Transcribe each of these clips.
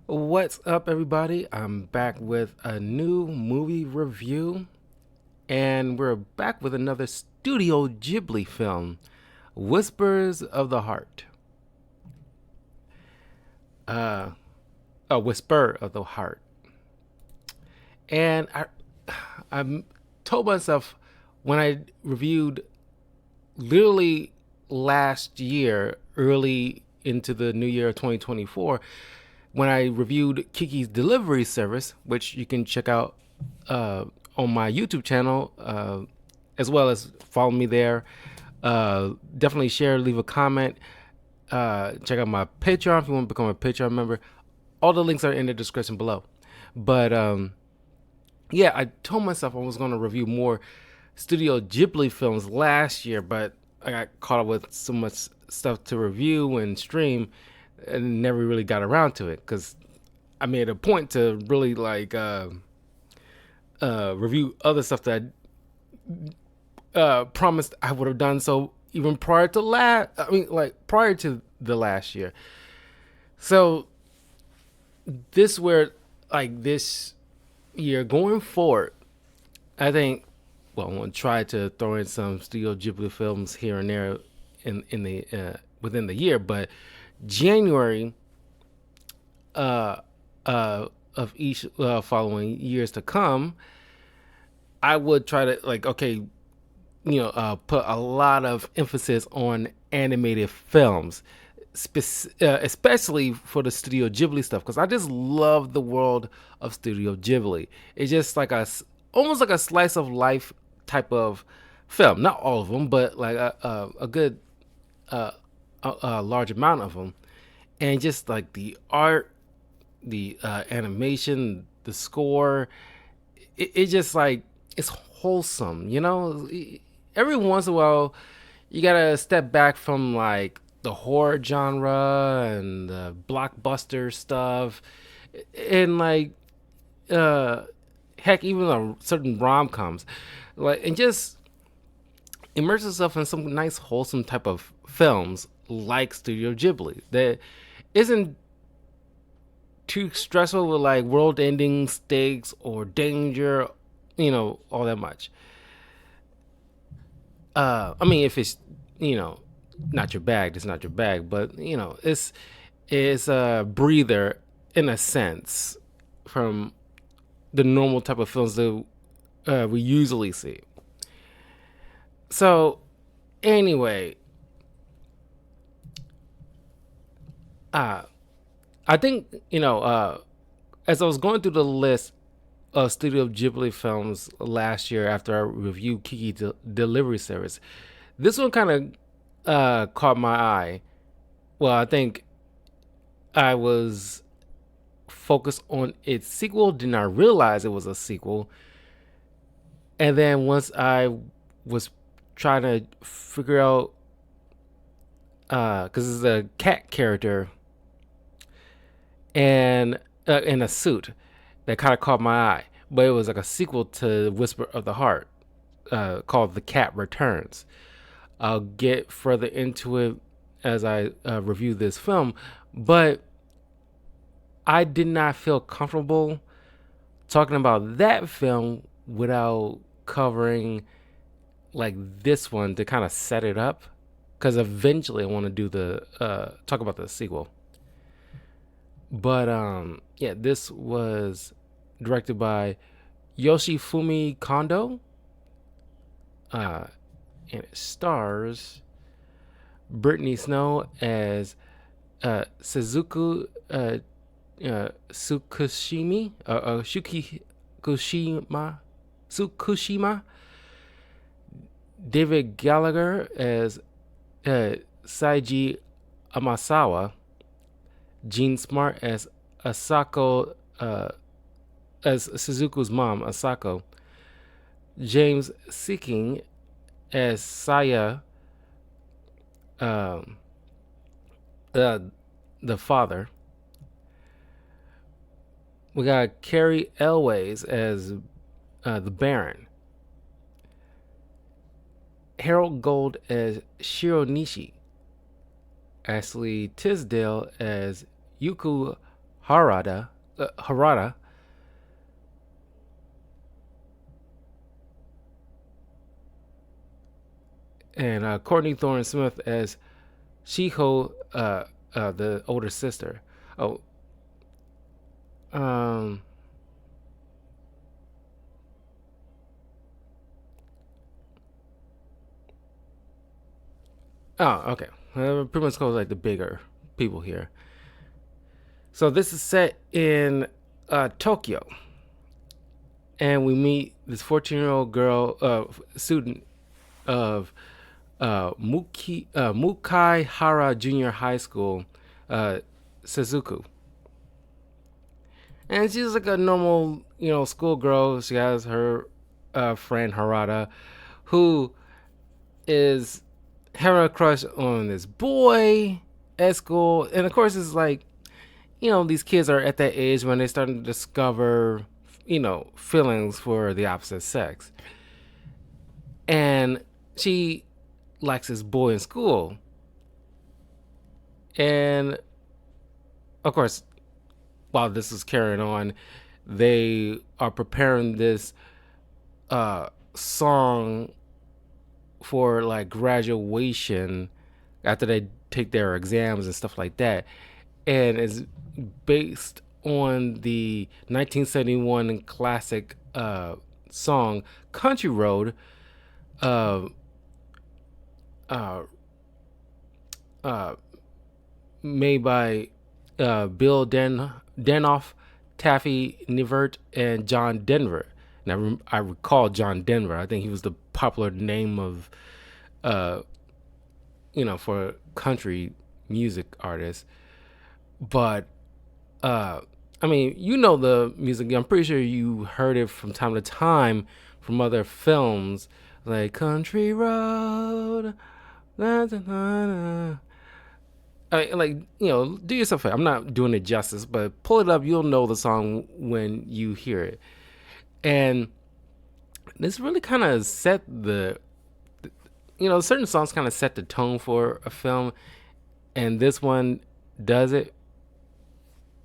What's up, everybody? I'm back with a new movie review, and we're back with another Studio Ghibli film, Whispers of the Heart. Uh, a Whisper of the Heart. And I told myself when I reviewed literally last year, early into the new year of 2024, when I reviewed Kiki's Delivery Service, which you can check out on my YouTube channel, as well as follow me there. Definitely share, leave a comment. Check out my Patreon if you want to become a Patreon member. All the links are in the description below. But yeah, I told myself I was going to review more Studio Ghibli films last year, but I got caught up with so much stuff to review and stream and never really got around to it because I made a point to really review other stuff that I promised I would have done so even prior to prior to the last year. So this where this year going forward, I think I'm gonna try to throw in some Studio Ghibli films here and there in the within the year, but January uh, of each following years to come, I would try to put a lot of emphasis on animated films, especially for the Studio Ghibli stuff, because I just love the world of Studio Ghibli. It's just like almost like a slice of life type of film. Not all of them, but like a good large amount of them, and just like the art, the animation, the score, it just like it's wholesome, you know. Every once in a while, you gotta step back from like the horror genre and the blockbuster stuff, and uh, heck, even certain rom coms, and just immerse yourself in some nice wholesome type of films like Studio Ghibli that isn't too stressful with like world ending stakes or danger, all that much. I mean, if it's, you know, not your bag, it's not your bag, but it's a breather in a sense from the normal type of films that we usually see. So anyway, uh, I think as I was going through the list of Studio Ghibli films last year after I reviewed Delivery Service, this one kind of caught my eye. Well, I think I was focused on its sequel, did not realize it was a sequel. And then once I was trying to figure out, because it's a cat character and in a suit that kind of caught my eye. But it was like a sequel to Whisper of the Heart, called The Cat Returns. I'll get further into it as I review this film, but I did not feel comfortable talking about that film without covering like this one to kind of set it up, because eventually I want to do the talk about the sequel. But yeah, this was directed by Yoshifumi Kondo, and it stars Brittany Snow as Suzuku Tsukushima, Tsukushima, David Gallagher as Saiji Amasawa, Gene Smart as Asako, as Suzuku's mom, Asako, James Seeking as Saya, um, uh, the father. We got Carrie Elways as the Baron, Harold Gold as Shironishi, Ashley Tisdale as Yuku Harada, and Courtney Thorne Smith as Shiho, the older sister. Oh, um, okay. Pretty much goes like the bigger people here. So this is set in Tokyo, and we meet this 14-year-old girl, student of Mukai Hara Junior High School, uh, Suzuku. And she's like a normal, schoolgirl. She has her friend Harada, who is having a crush on this boy at school. And of course, it's like, these kids are at that age when they're starting to discover, feelings for the opposite sex. And she likes this boy in school. And of course, while this is carrying on, they are preparing this song for like graduation after they take their exams and stuff like that. And it's based on the 1971 classic song Country Road, uh, uh, uh, made by Bill Danoff, Taffy Nivert, and John Denver. And I recall John Denver. I think he was the popular name of, for country music artists. But, I mean, the music. I'm pretty sure you heard it from time to time from other films like Country Road. Na, na, na, na. I mean, like, do yourself a favor. I'm not doing it justice, but pull it up. You'll know the song when you hear it. And this really kind of set certain songs kind of set the tone for a film. And this one does it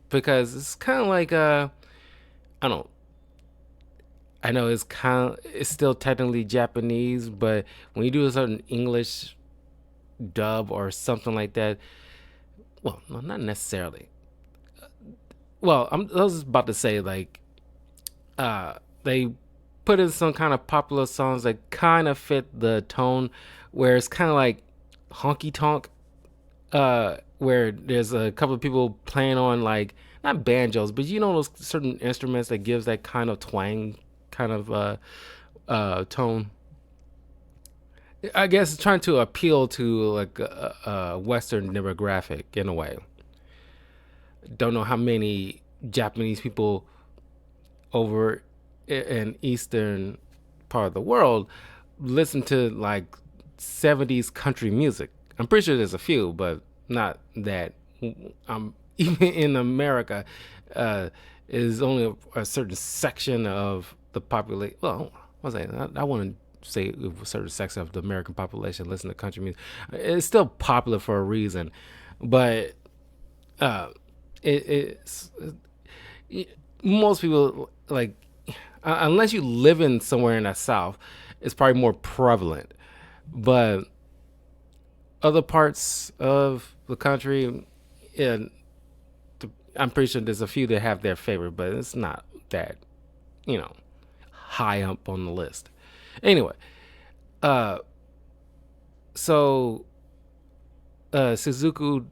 because it's kind of like, I don't I know it's still technically Japanese, but when you do a certain English dub or something like that, well, no, not necessarily. Well, I was about to say like they put in some kind of popular songs that kind of fit the tone, where it's kind of like honky tonk, where there's a couple of people playing on like not banjos, but those certain instruments that gives that kind of twang, kind of tone. I guess it's trying to appeal to like a Western demographic in a way. Don't know how many Japanese people over in Eastern part of the world listen to like 70s country music. I'm pretty sure there's a few, but not that. Even in America, is only a certain section of the population. Well, I want to say a certain section of the American population listen to country music. It's still popular for a reason, but it's most people like unless you live in somewhere in the South, it's probably more prevalent. But other parts of the country, yeah, I'm pretty sure there's a few that have their favorite, but it's not that, you know, high up on the list. Anyway, uh, so Suzuku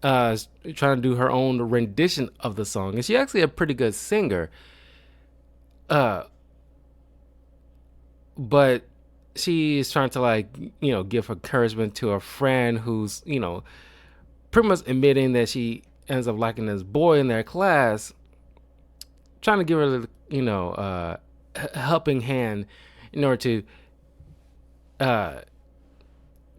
is trying to do her own rendition of the song, and she's actually a pretty good singer. Uh, but she is trying to like give encouragement to a friend who's pretty much admitting that she ends up liking this boy in their class, trying to give her a helping hand in order uh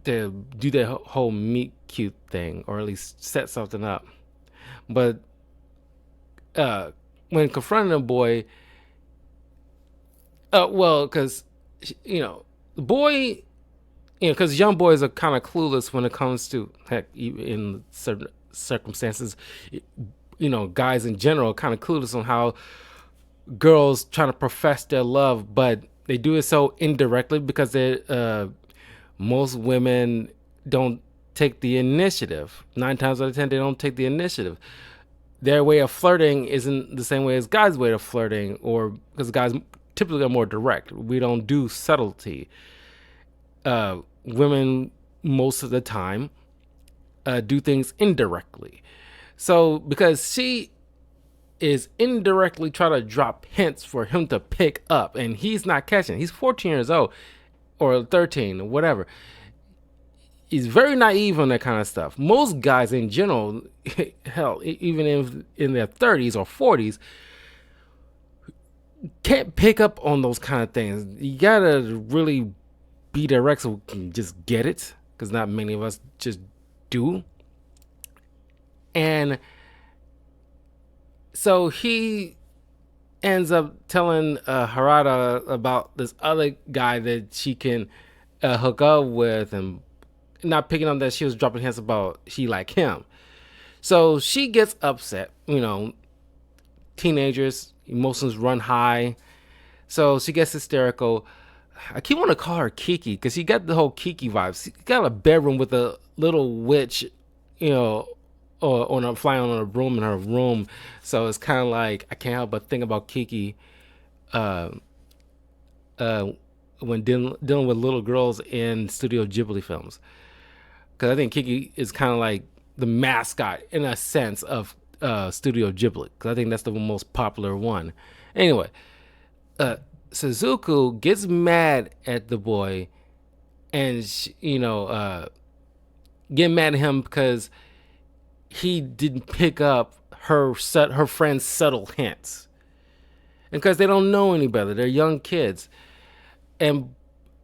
to do the whole meet cute thing, or at least set something up. But when confronting the boy, well, because the boy, because young boys are kind of clueless when it comes to, heck, even in certain circumstances, guys in general are kind of clueless on how girls trying to profess their love, but they do it so indirectly because most women don't take the initiative. 9 times out of 10, they don't take the initiative. Their way of flirting isn't the same way as guys' way of flirting, or because guys typically are more direct. We don't do subtlety. Women, most of the time, do things indirectly. So because she is indirectly trying to drop hints for him to pick up, and he's not catching. He's 14 years old, or 13, or whatever. He's very naive on that kind of stuff. Most guys in general, hell, even in their 30s or 40s, can't pick up on those kind of things. You gotta really be direct so we can just get it, because not many of us just do. And so he ends up telling Harada about this other guy that she can hook up with, and not picking up that she was dropping hints about she like him. So she gets upset. Teenagers, emotions run high. So she gets hysterical. I keep wanting to call her Kiki because she got the whole Kiki vibes. She got a bedroom with a little witch, or flying on a broom in her room. So it's kind of like I can't help but think about Kiki uh, when dealing with little girls in Studio Ghibli films. Because I think Kiki is kind of like the mascot in a sense of Studio Ghibli. Because I think that's the most popular one. Anyway, Suzuku gets mad at the boy, and get mad at him because he didn't pick up her friend's subtle hints, and because they don't know any better. They're young kids, and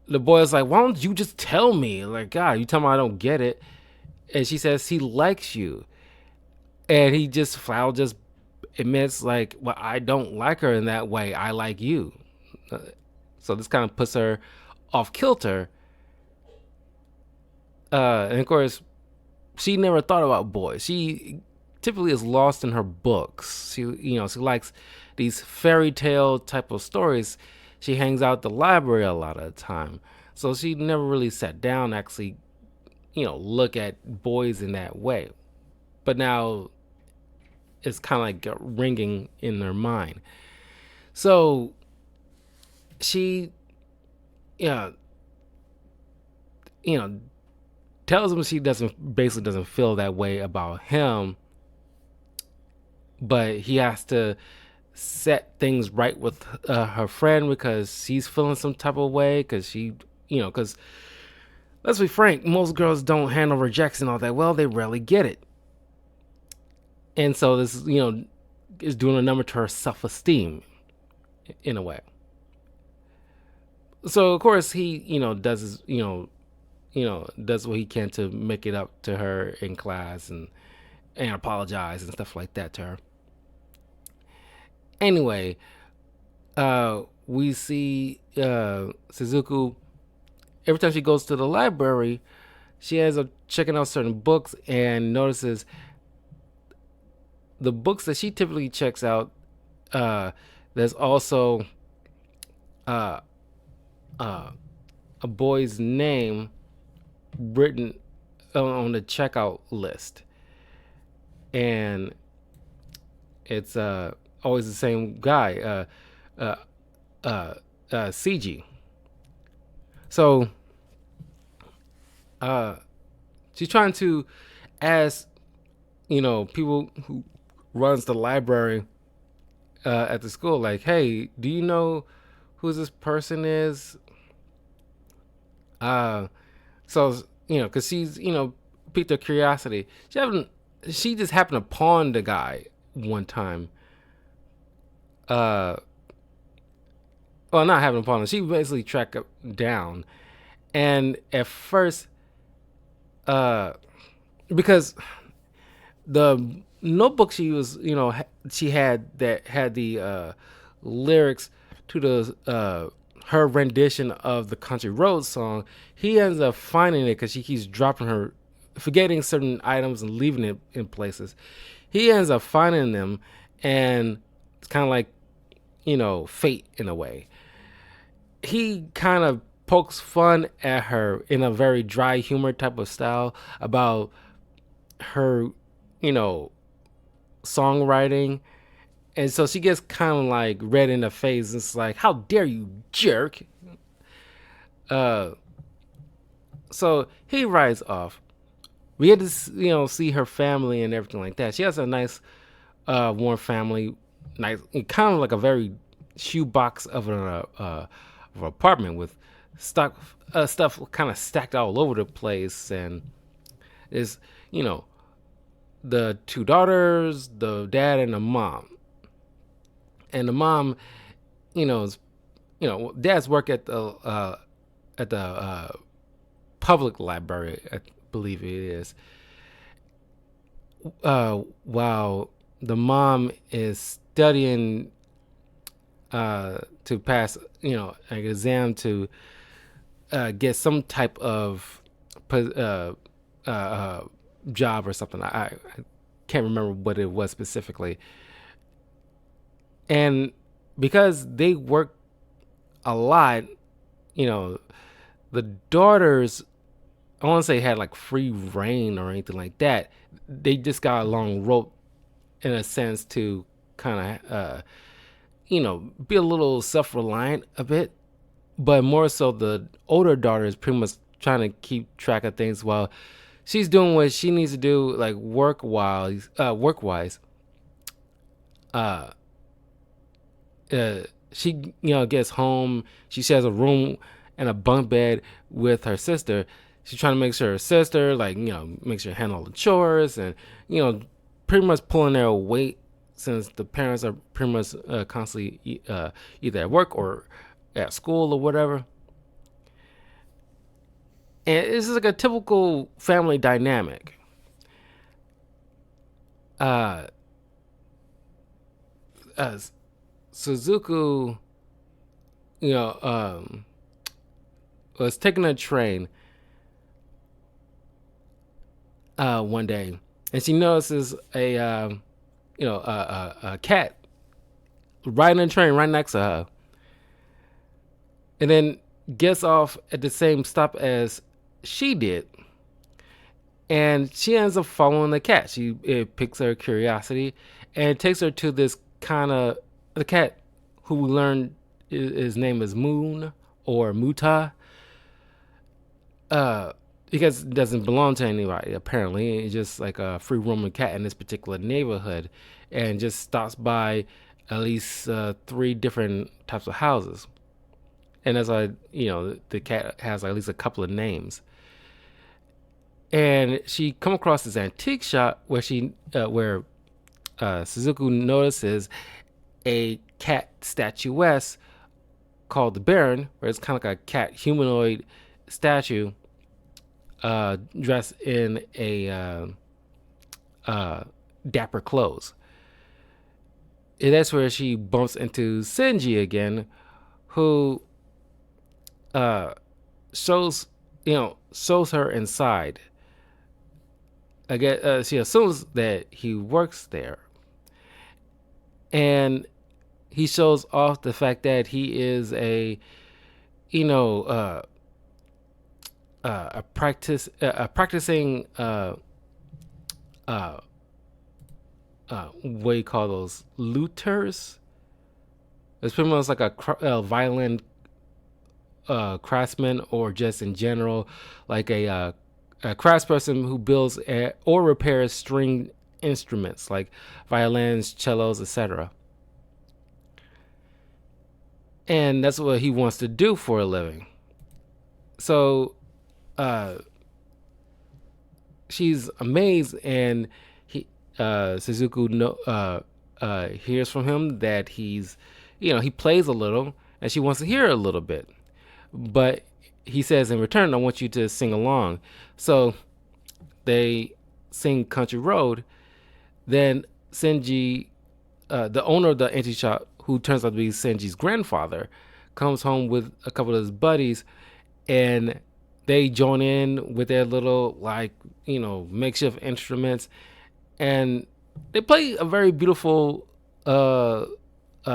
the boy's like, "Why don't you just tell me? Like, God, you tell me I don't get it." And she says he likes you, and he just admits like, "Well, I don't like her in that way. I like you." So this kind of puts her off kilter. And of course, she never thought about boys. She typically is lost in her books. She likes these fairy tale type of stories. She hangs out at the library a lot of the time. So she never really sat down, actually, look at boys in that way. But now it's kind of like ringing in her mind. So she, yeah, tells him she doesn't feel that way about him, but he has to set things right with her friend because she's feeling some type of way, because let's be frank, most girls don't handle rejection all that well. They rarely get it. And so this, is doing a number to her self-esteem in a way. So of course he, does his, does what he can to make it up to her in class and apologize and stuff like that to her. Anyway, we see Suzuku, every time she goes to the library, she ends up checking out certain books and notices the books that she typically checks out. There's also a boy's name written on the checkout list, and it's always the same guy, CG. So she's trying to ask people who runs the library at the school, like, hey, do you know who this person is? So because she's piqued her curiosity. She just happened to pawn the guy one time. Well, not having a pawn him. She basically tracked him down, and at first, because the notebook she was, she had that had the lyrics to the her rendition of the Country Road song, he ends up finding it because she keeps dropping her, forgetting certain items and leaving it in places. He ends up finding them, and it's kind of like, fate in a way. He kind of pokes fun at her in a very dry humor type of style about her, you know, songwriting. And so she gets kind of like red in the face. It's like, how dare you, jerk? Uh, so he rides off. We get to, see her family and everything like that. She has a nice, warm family, nice, kind of like a very shoebox of an apartment with stuff kind of stacked all over the place, and is the two daughters, the dad, and the mom. And the mom, is, dad's work at the public library, I believe it is. While the mom is studying to pass, an exam to get some type of job or something. I can't remember what it was specifically. And because they work a lot, the daughters, I want to say, had like free reign or anything like that. They just got a long rope in a sense to kind of, be a little self-reliant a bit. But more so, the older daughter is pretty much trying to keep track of things while she's doing what she needs to do, like work-wise. Uh, she gets home. She shares a room and a bunk bed with her sister. She's trying to make sure her sister, like, make sure handle all the chores and, pretty much pulling their weight, since the parents are pretty much constantly either at work or at school or whatever. And it's like a typical family dynamic. As Suzuku, was taking a train one day, and she notices a cat riding a train right next to her, and then gets off at the same stop as she did, and she ends up following the cat. It picks her curiosity and takes her to this kind of the cat who we learned his name is Moon or Muta. Because it doesn't belong to anybody, apparently. It's just like a free roaming cat in this particular neighborhood, and just stops by at least 3 different types of houses. And as the cat has at least a couple of names. And she come across this antique shop where where Suzuku notices a cat statuette called the Baron, where it's kind of like a cat humanoid statue dressed in a dapper clothes. And that's where she bumps into Senji again, who shows her inside. I guess she assumes that he works there, and he shows off the fact that he is a practicing what do you call those, looters? It's pretty much like a violin craftsman, or just in general like a craftsperson who builds or repairs string instruments like violins, cellos, etc. And that's what he wants to do for a living. So she's amazed, and Suzuku hears from him that he's, he plays a little, and she wants to hear a little bit. But he says, in return, I want you to sing along. So they sing Country Road. Then Senji, the owner of the antique shop, who turns out to be Senji's grandfather, comes home with a couple of his buddies, and they join in with their little, like, makeshift instruments, and they play a very beautiful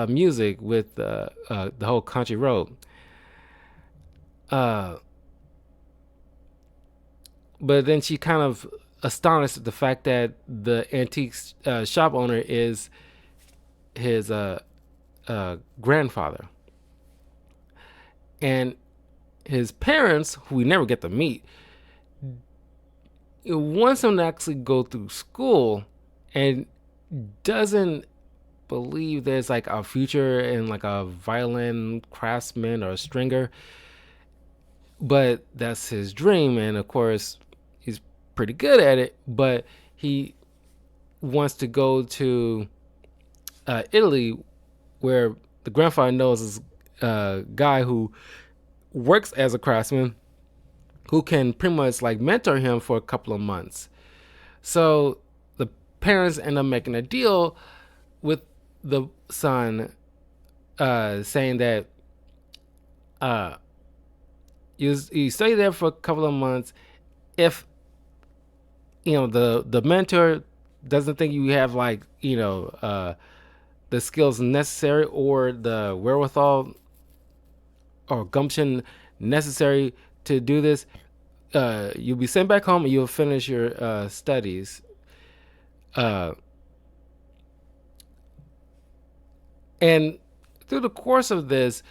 music with the whole country road. Uh, but then she kind of astonished at the fact that the antique shop owner is his grandfather, and his parents, who we never get to meet, wants him to actually go through school, and doesn't believe there's like a future in like a violin craftsman or a stringer. But that's his dream, and of course he's pretty good at it. But he wants to go to Italy, where the grandfather knows this guy who works as a craftsman, who can pretty much like mentor him for a couple of months. So the parents end up making a deal with the son, saying that you stay there for a couple of months. If the mentor doesn't think you have like the skills necessary or the wherewithal or gumption necessary to do this, you'll be sent back home and you'll finish your studies. And through the course of this,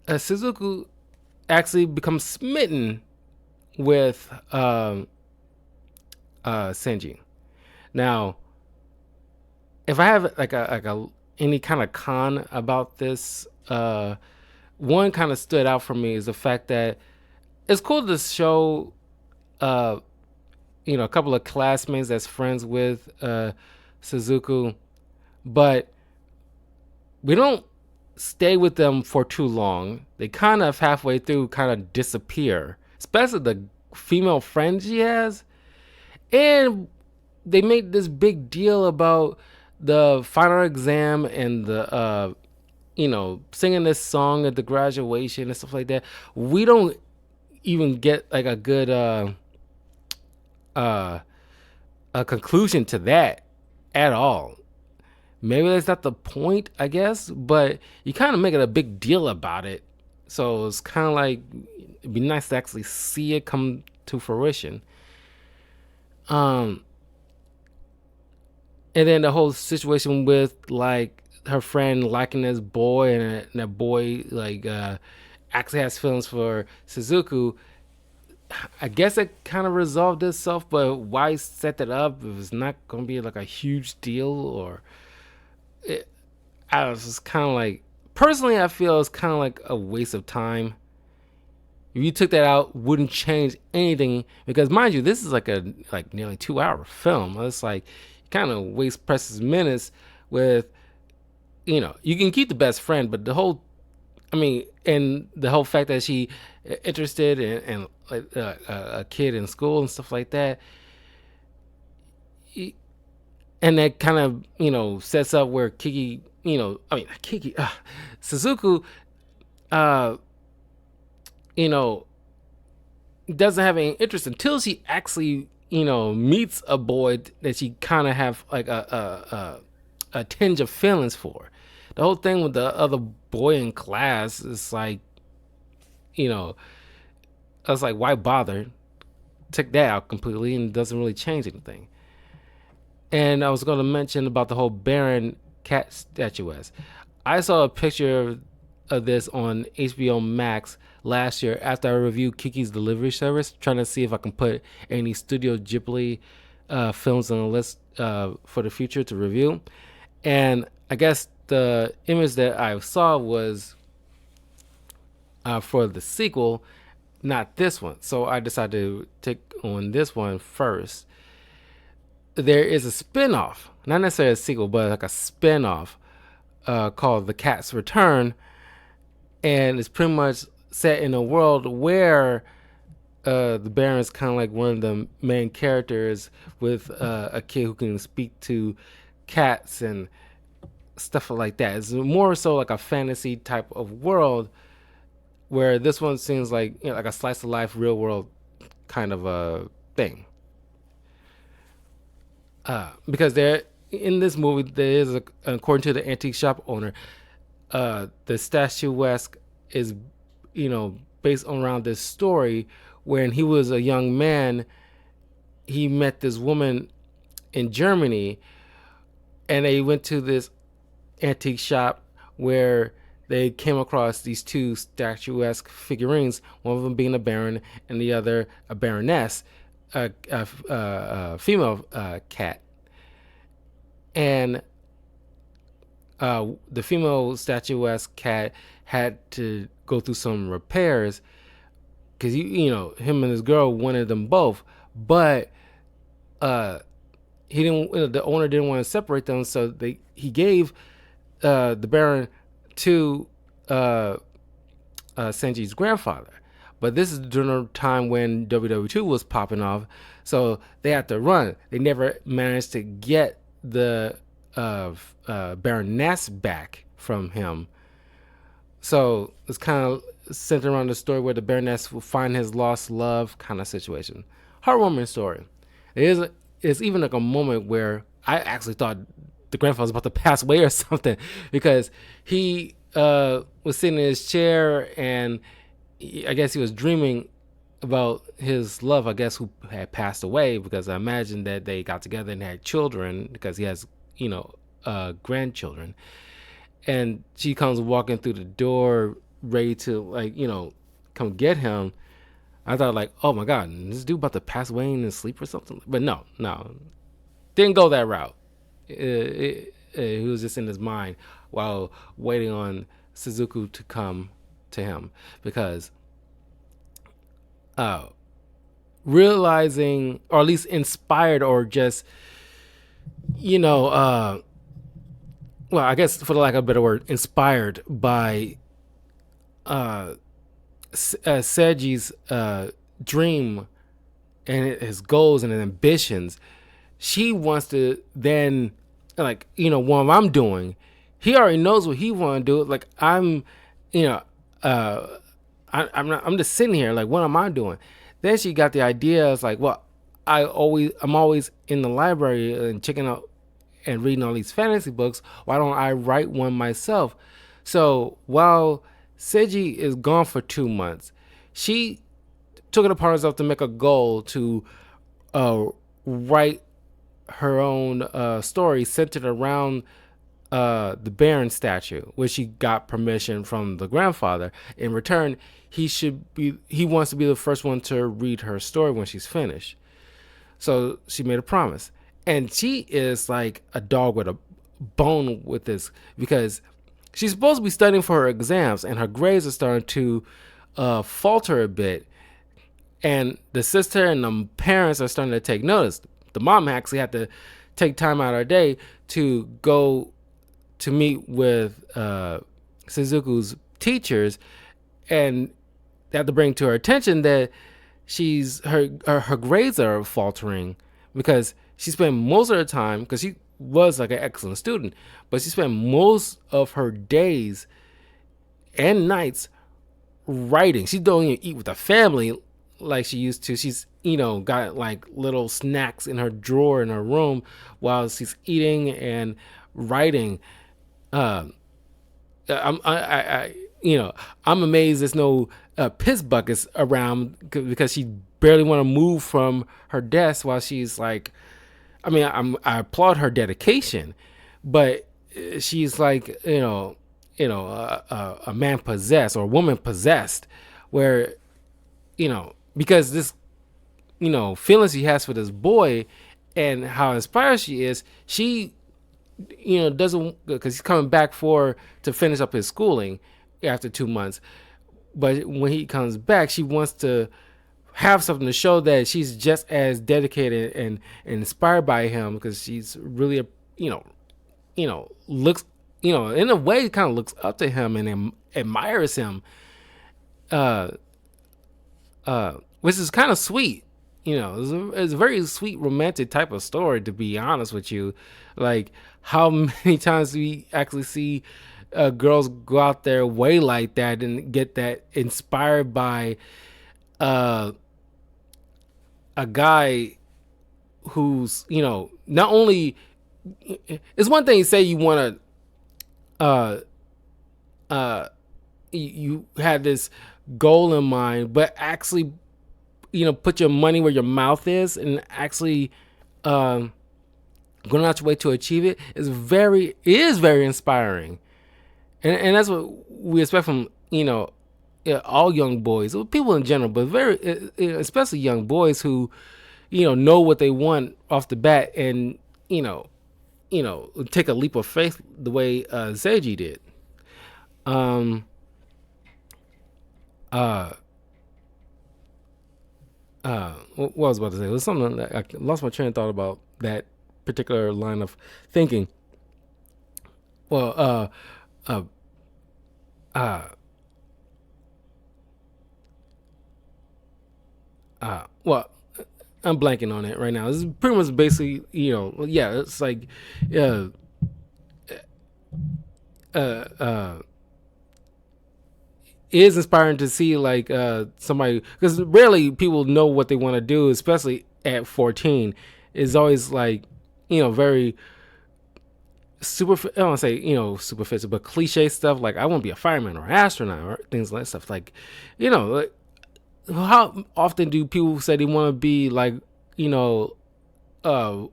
Suzuku actually becomes smitten with Senji. Now, if I have like a any kind of con about this, one kind of stood out for me is the fact that it's cool to show, a couple of classmates that's friends with Suzuku, but we don't stay with them for too long. They kind of halfway through kind of disappear, especially the female friend she has. And they made this big deal about the final exam and the singing this song at the graduation and stuff like that. We don't even get like a good a conclusion to that at all. Maybe that's not the point, I guess, but you kind of make it a big deal about it. So it's kind of like it'd be nice to actually see it come to fruition. Um, and then the whole situation with like her friend liking this boy, and that boy like actually has feelings for Suzuku. I guess it kind of resolved itself, but why set that up if it's not going to be like a huge deal? Or I was just kind of like, personally, I feel it's kind of like a waste of time. If you took that out, wouldn't change anything, because mind you, this is like a nearly 2 hour film. It's like kind of waste precious minutes with, you can keep the best friend, but the whole, and the whole fact that she interested in a kid in school and stuff like that, and that kind of sets up where Kiki, Kiki, Suzuku, doesn't have any interest until she actually meets a boy that she kind of have like a tinge of feelings for. The whole thing with the other boy in class is like, I was like, why bother? Take that out completely, and it doesn't really change anything. And I was going to mention about the whole Baron cat statuette. I saw a picture of this on HBO Max last year after I reviewed Kiki's Delivery Service, trying to see if I can put any Studio Ghibli films on the list for the future to review. And I guess the image that I saw was for the sequel, not this one. So I decided to take on this one first. There is a spin-off, not necessarily a sequel, but like a spin-off called The Cat's Return. And it's pretty much set in a world where the Baron's kind of like one of the main characters, with a kid who can speak to cats and stuff like that. It's more so like a fantasy type of world, where this one seems like, like a slice of life, real world kind of a thing. Because there in this movie there is according to the antique shop owner, the statuesque is, based around this story when he was a young man. He met this woman in Germany, and they went to this antique shop where they came across these two statuesque figurines, one of them being a baron and the other a baroness, a female cat. And the female statuesque cat had to go through some repairs because him and his girl wanted them both, but he didn't. The owner didn't want to separate them, so he gave the Baron to Senji's grandfather. But this is during a time when WW2 was popping off, so they had to run. They never managed to get the Baroness back from him. So it's kind of centered around the story where the Baroness will find his lost love kind of situation. Heartwarming story. It's even like a moment where I actually thought the grandfather was about to pass away or something, because he was sitting in his chair and I guess he was dreaming about his love, I guess, who had passed away, because I imagine that they got together and had children because he has, grandchildren. And she comes walking through the door ready to come get him. I thought like, oh my God, is this dude about to pass away in his sleep or something? But no, didn't go that route. He was just in his mind while waiting on Suzuku to come to him, because realizing, or at least inspired, or just well, I guess for the lack of a better word, inspired by Seji's dream and his goals and his ambitions. She wants to then, what I'm doing, he already knows what he want to do. Like I'm just sitting here like, what am I doing? Then she got the idea. It's like, well, I'm always in the library and checking out and reading all these fantasy books. Why don't I write one myself? So while Seiji is gone for 2 months, she took it upon herself to make a goal to write her own story centered around the Baron statue, which she got permission from the grandfather. In return, he wants to be the first one to read her story when she's finished. So she made a promise. And she is like a dog with a bone with this, because she's supposed to be studying for her exams and her grades are starting to falter a bit. And the sister and the parents are starting to take notice. The mom actually had to take time out of her day to go to meet with Suzuku's teachers, and they have to bring to her attention that her grades are faltering, because she spent most of her time, because she was like an excellent student, but she spent most of her days and nights writing. She don't even eat with the family like she used to. She's got like little snacks in her drawer in her room while she's eating and writing. I'm amazed there's no piss buckets around, because she barely want to move from her desk while she's like, I applaud her dedication, but she's like, a man possessed or a woman possessed, where, because this, feelings she has for this boy and how inspired she is, she, doesn't, because he's coming back to finish up his schooling after 2 months. But when he comes back, she wants to have something to show that she's just as dedicated and inspired by him, because she's really looks, in a way kind of looks up to him and admires him, which is kind of sweet. It's a very sweet romantic type of story, to be honest with you. Like, how many times do we actually see girls go out their way like that and get that inspired by uh, a guy who's, not only, it's one thing to say you want to you had this goal in mind, but actually, put your money where your mouth is and actually going out your way to achieve it is very inspiring. And that's what we expect from, all young boys, people in general, but especially young boys who, know what they want off the bat and, take a leap of faith the way Seiji did. Um, uh, what was I about to say? It was something that I lost my train of thought about that particular line of thinking. Well, uh, uh, well, I'm blanking on it right now. It's pretty much basically, yeah, it's like, uh, uh, uh, it is inspiring to see like somebody, because rarely people know what they want to do, especially at 14. Is always like, very super. I don't want to say superficial, but cliche stuff like I want to be a fireman or astronaut or things like that stuff. Like, like, how often do people say they want to be like, uh,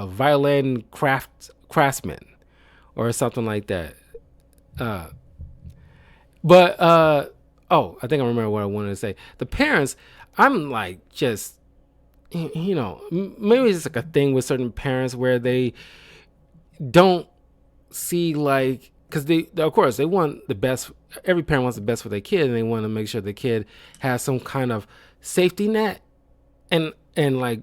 violin craftsman or something like that? But oh, I think I remember what I wanted to say. The parents, I'm like just, maybe it's just like a thing with certain parents where they don't see like, because they of course they want the best. Every parent wants the best for their kid, and they want to make sure the kid has some kind of safety net, and like,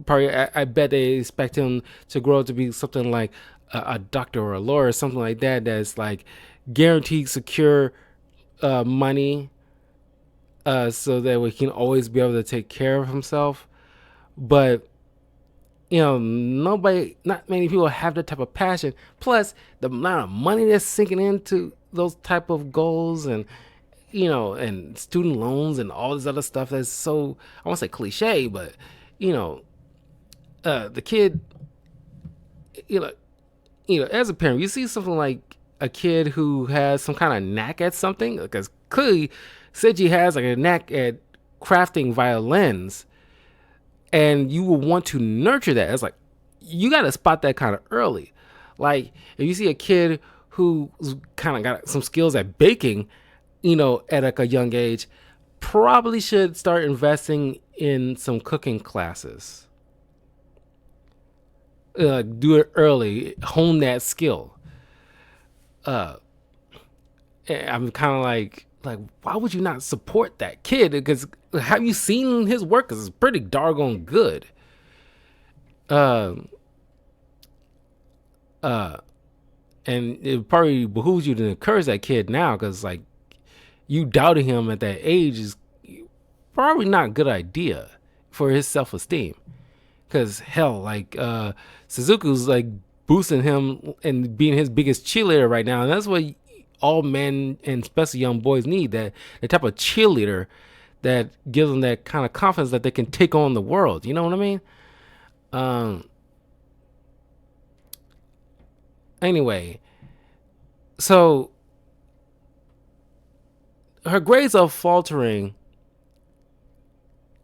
probably I bet they expect him to grow up to be something like a doctor or a lawyer or something like that. That's like guaranteed secure money, so that we can always be able to take care of himself. But not many people have that type of passion. Plus, the amount of money that's sinking into those type of goals, and and student loans and all this other stuff that's so, I won't say cliche, but the kid, you know, as a parent, you see something like a kid who has some kind of knack at something, because clearly Seiji has like a knack at crafting violins, and you will want to nurture that. It's like you got to spot that kind of early. Like if you see a kid who's kind of got some skills at baking, at like a young age, probably should start investing in some cooking classes. Do it early, hone that skill. I'm kind of like, why would you not support that kid? Because have you seen his work? Because it's pretty doggone good. Uh, uh, and it probably behooves you to encourage that kid now, because like you doubting him at that age is probably not a good idea for his self-esteem. Because hell, like Suzuku's like boosting him and being his biggest cheerleader right now, and that's what all men and especially young boys need, that the type of cheerleader that gives them that kind of confidence that they can take on the world. You know what I mean? Anyway, so her grades are faltering,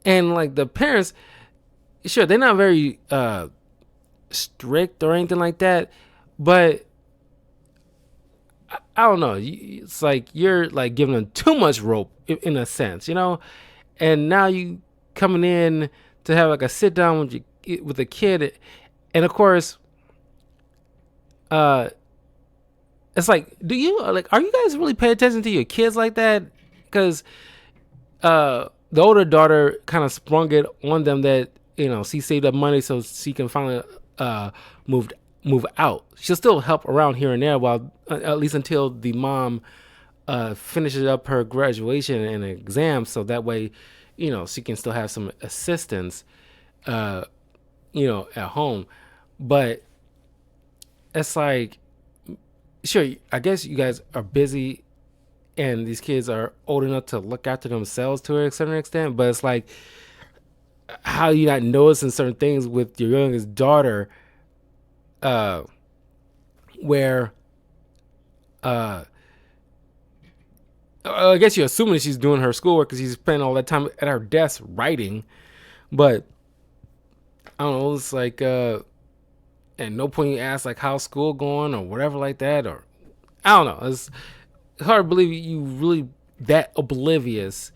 and like the parents, sure, they're not very strict or anything like that, but I don't know. It's like you're like giving them too much rope in a sense, and now you coming in to have like a sit down with a kid, and of course, it's like, are you guys really paying attention to your kids like that? Because the older daughter kind of sprung it on them that she saved up money so she can finally move out. She'll still help around here and there, while at least until the mom finishes up her graduation and exams, so that way she can still have some assistance at home. But it's like sure, I guess you guys are busy and these kids are old enough to look after themselves to a certain extent, but it's like, how you not noticing certain things with your youngest daughter, uh, where, uh, I guess you're assuming she's doing her schoolwork because she's spending all that time at her desk writing, but I don't know, it's like, at no point you ask like how's school going or whatever like that, or I don't know. It's hard to believe you really that oblivious,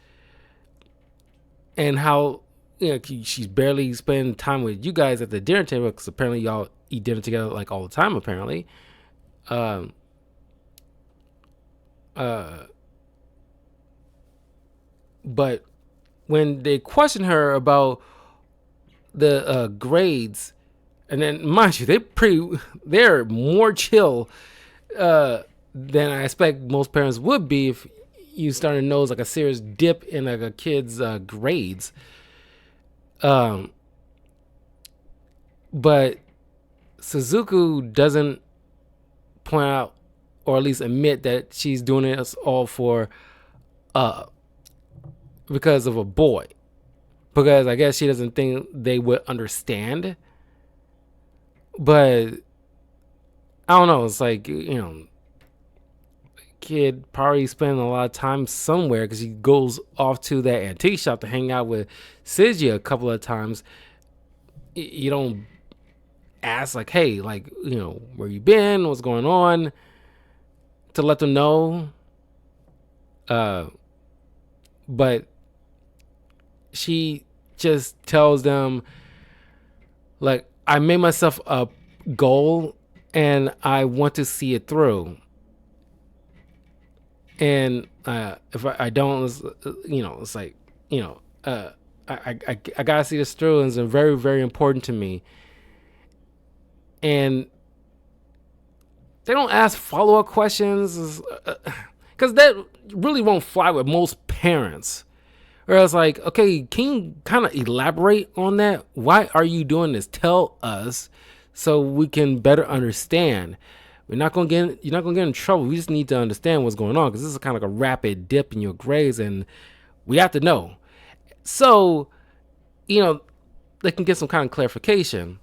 and how she's barely spending time with you guys at the dinner table because apparently y'all eat dinner together like all the time apparently. Um, uh, but when they question her about the grades, and then mind you, they're more chill than I expect most parents would be if you start to notice like a serious dip in like a kid's grades. Um, but Suzuku doesn't point out or at least admit that she's doing it all for uh because of a boy. Because I guess she doesn't think they would understand. But I don't know, it's like, kid probably spending a lot of time somewhere because he goes off to that antique shop to hang out with Siji a couple of times. You don't ask like, hey, like, where you been, what's going on, to let them know. But she just tells them like, I made myself a goal and I want to see it through. And if I don't, it's like, I gotta see this through, and it's very, very important to me. And they don't ask follow-up questions because that really won't fly with most parents. Or it's like, okay, can you kind of elaborate on that? Why are you doing this? Tell us so we can better understand. You're not gonna get in trouble. We just need to understand what's going on because this is kind of like a rapid dip in your grades, and we have to know. So, they can get some kind of clarification,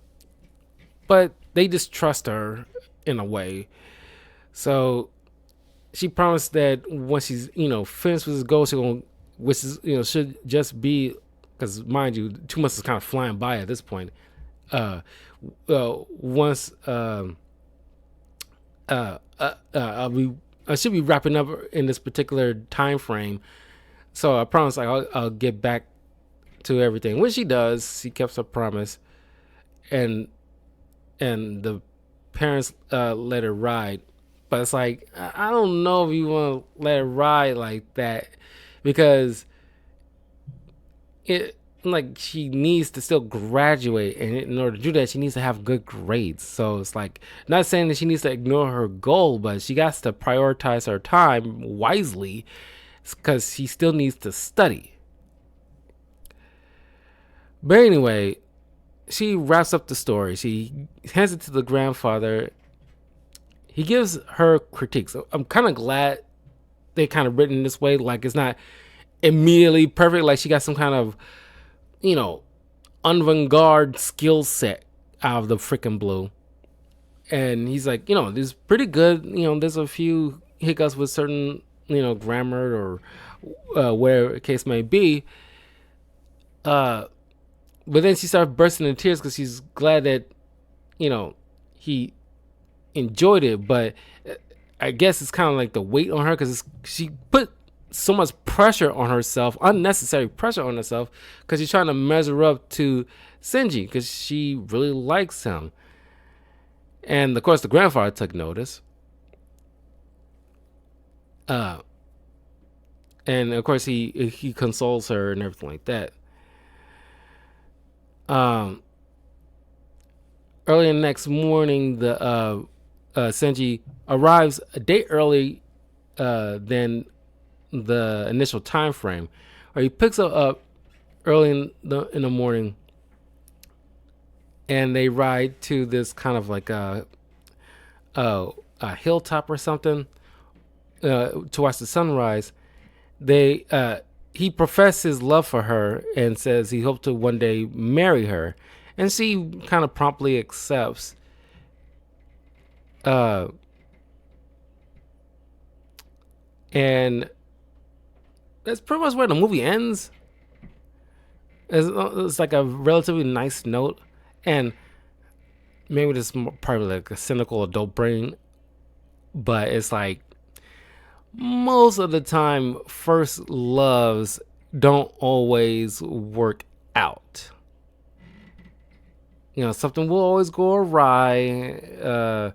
but they just trust her in a way. So she promised that once she's finished with this goal, she's gonna, which is should just be, because mind you, 2 months is kind of flying by at this point. Once I should be wrapping up in this particular time frame, so I promise I'll get back to everything. When she does, she keeps her promise, and the parents let her ride. But it's like, I don't know if you want to let her ride like that, because it, like, she needs to still graduate, and in order to do that she needs to have good grades. So it's like, not saying that she needs to ignore her goal, but she has to prioritize her time wisely because she still needs to study. But anyway, she wraps up the story. She hands it to the grandfather. He gives her critiques. I'm kind of glad they kind of written this way, like it's not immediately perfect, like she got some kind of avant-garde skill set out of the freaking blue. And he's like, this is pretty good. There's a few hiccups with certain grammar or whatever the case may be. But then she started bursting into tears because she's glad that he enjoyed it. But I guess it's kind of like the weight on her because she put so much pressure on herself, unnecessary pressure on herself, because she's trying to measure up to Shinji because she really likes him. And of course the grandfather took notice. And of course he consoles her and everything like that. Early the next morning, the Shinji arrives a day early than the initial time frame, or he picks her up early in the morning, and they ride to this kind of like a hilltop or something to watch the sunrise. They He professed his love for her and says he hoped to one day marry her, and she kind of promptly accepts. Uh, and that's pretty much where the movie ends. It's like a relatively nice note, and maybe this is probably like a cynical adult brain, but it's like most of the time, first loves don't always work out. You know, something will always go awry.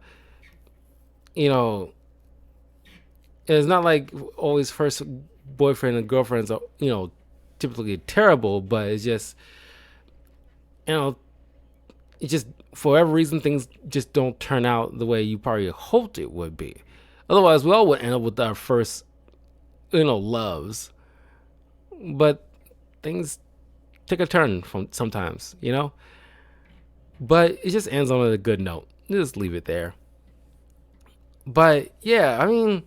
You know, it's not like always first boyfriend and girlfriends are, typically terrible, but it's just, you know, it just, for whatever reason, things just don't turn out the way you probably hoped it would be. Otherwise, we all would end up with our first, loves. But things take a turn from sometimes, But it just ends on a good note. Just leave it there. But yeah, I mean,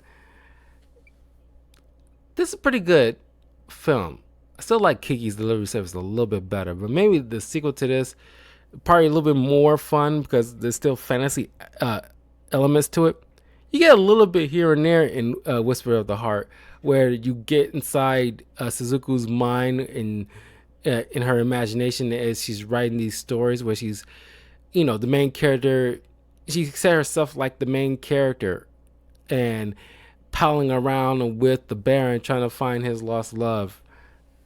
this is a pretty good film. I still like Kiki's Delivery Service a little bit better, but maybe the sequel to this probably a little bit more fun because there's still fantasy elements to it. You get a little bit here and there in Whisper of the Heart, where you get inside Suzuku's mind and in her imagination as she's writing these stories, where she's, the main character. She set herself like the main character, and palling around with the Baron trying to find his lost love,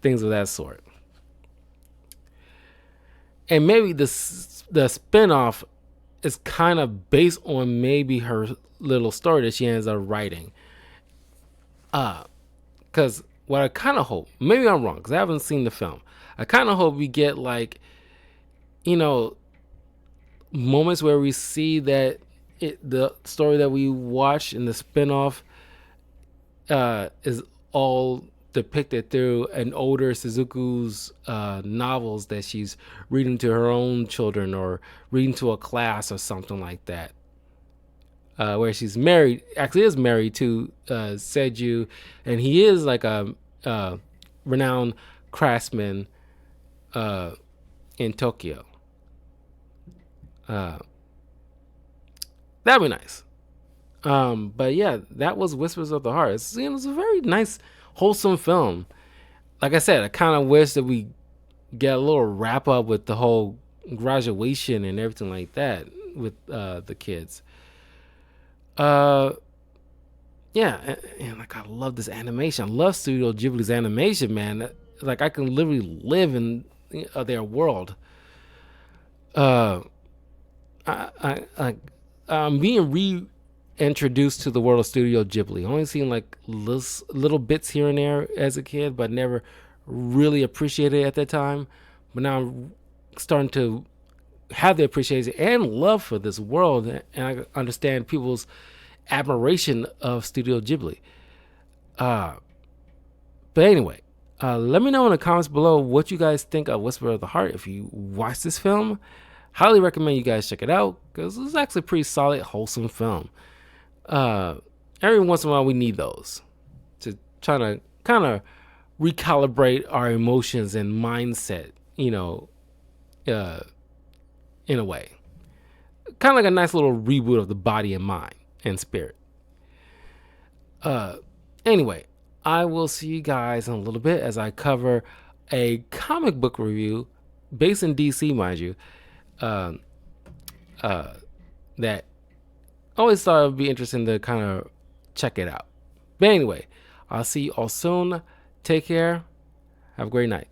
things of that sort. And maybe the spinoff is kind of based on maybe her little story that she ends up writing. Because what I kind of hope, maybe I'm wrong because I haven't seen the film, I kind of hope we get like, moments where we see that the story that we watch in the spinoff is all depicted through an older Suzuku's novels that she's reading to her own children or reading to a class or something like that. Where she's married, actually is married to Seiju, and he is like a renowned craftsman in Tokyo. That'd be nice. But yeah, that was Whispers of the Heart. It was a very nice, wholesome film. Like I said, I kind of wish that we get a little wrap up with the whole graduation and everything like that with the kids. Yeah, and like I love this animation. I love Studio Ghibli's animation, man. Like I can literally live in their world. I'm being reintroduced to the world of Studio Ghibli. Only seen like little bits here and there as a kid, but never really appreciated it at that time. But now I'm starting to have the appreciation and love for this world, and I understand people's admiration of Studio Ghibli. But anyway, let me know in the comments below what you guys think of Whisper of the Heart. If you watch this film, highly recommend you guys check it out because it's actually a pretty solid, wholesome film. Every once in a while, we need those to try to kind of recalibrate our emotions and mindset, in a way. Kind of like a nice little reboot of the body and mind and spirit. Anyway, I will see you guys in a little bit as I cover a comic book review based in DC, mind you, that I always thought it would be interesting to kind of check it out. But anyway, I'll see you all soon. Take care. Have a great night.